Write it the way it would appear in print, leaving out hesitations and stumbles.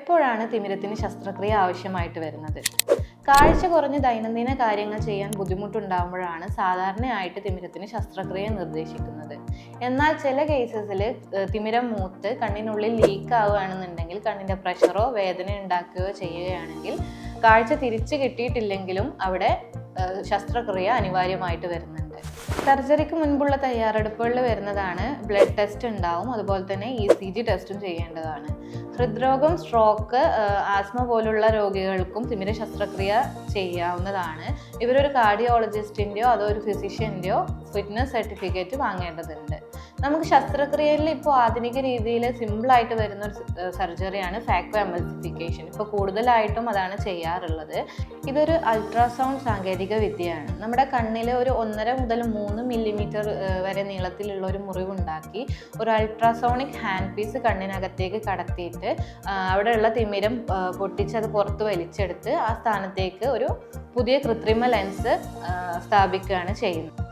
എപ്പോഴാണ് തിമിരത്തിന് ശസ്ത്രക്രിയ ആവശ്യമായിട്ട് വരുന്നത്? കാഴ്ച കുറഞ്ഞ് ദൈനംദിന കാര്യങ്ങൾ ചെയ്യാൻ ബുദ്ധിമുട്ടുണ്ടാകുമ്പോഴാണ് സാധാരണയായിട്ട് തിമിരത്തിന് ശസ്ത്രക്രിയ നിർദ്ദേശിക്കുന്നത്. എന്നാൽ ചില കേസസിൽ തിമിരം മൂത്ത് കണ്ണിനുള്ളിൽ ലീക്ക് ആവുകയാണെന്നുണ്ടെങ്കിൽ, കണ്ണിൻ്റെ പ്രഷറോ വേദന ഉണ്ടാക്കുകയോ ചെയ്യുകയാണെങ്കിൽ കാഴ്ച തിരിച്ചു കിട്ടിയിട്ടില്ലെങ്കിലും അവിടെ ശസ്ത്രക്രിയ അനിവാര്യമായിട്ട് വരുന്നുണ്ട്. സർജറിക്ക് മുൻപുള്ള തയ്യാറെടുപ്പുകളിൽ വരുന്നതാണ് ബ്ലഡ് ടെസ്റ്റ് ഉണ്ടാവും, അതുപോലെ തന്നെ ECG ടെസ്റ്റും ചെയ്യേണ്ടതാണ്. ഹൃദ്രോഗം, സ്ട്രോക്ക്, ആസ്മ പോലുള്ള രോഗികൾക്കും തിമിര ശസ്ത്രക്രിയ ചെയ്യാവുന്നതാണ്. ഇവരൊരു കാർഡിയോളജിസ്റ്റിൻ്റെയോ അതോ ഒരു ഫിസിഷ്യൻ്റെയോ ഫിറ്റ്നസ് സർട്ടിഫിക്കറ്റ് വാങ്ങേണ്ടതുണ്ട്. നമുക്ക് ശസ്ത്രക്രിയയിൽ ഇപ്പോൾ ആധുനിക രീതിയിൽ സിമ്പിളായിട്ട് വരുന്ന ഒരു സർജറിയാണ് ഫാക്കോ എമൽസിഫിക്കേഷൻ. ഇപ്പോൾ കൂടുതലായിട്ടും അതാണ് ചെയ്യാറുള്ളത്. ഇതൊരു അൾട്രാസൗണ്ട് സാങ്കേതിക വിദ്യയാണ്. നമ്മുടെ കണ്ണിൽ ഒരു 1.5 മുതൽ 3 മില്ലിമീറ്റർ വരെ നീളത്തിലുള്ള ഒരു മുറിവുണ്ടാക്കി ഒരു അൾട്രാസോണിക് ഹാൻഡ് പീസ് കണ്ണിനകത്തേക്ക് കടത്തിയിട്ട് അവിടെയുള്ള തിമിരം പൊട്ടിച്ച് അത് പുറത്ത് വലിച്ചെടുത്ത് ആ സ്ഥാനത്തേക്ക് ഒരു പുതിയ കൃത്രിമ ലെൻസ് സ്ഥാപിക്കുകയാണ് ചെയ്യുന്നത്.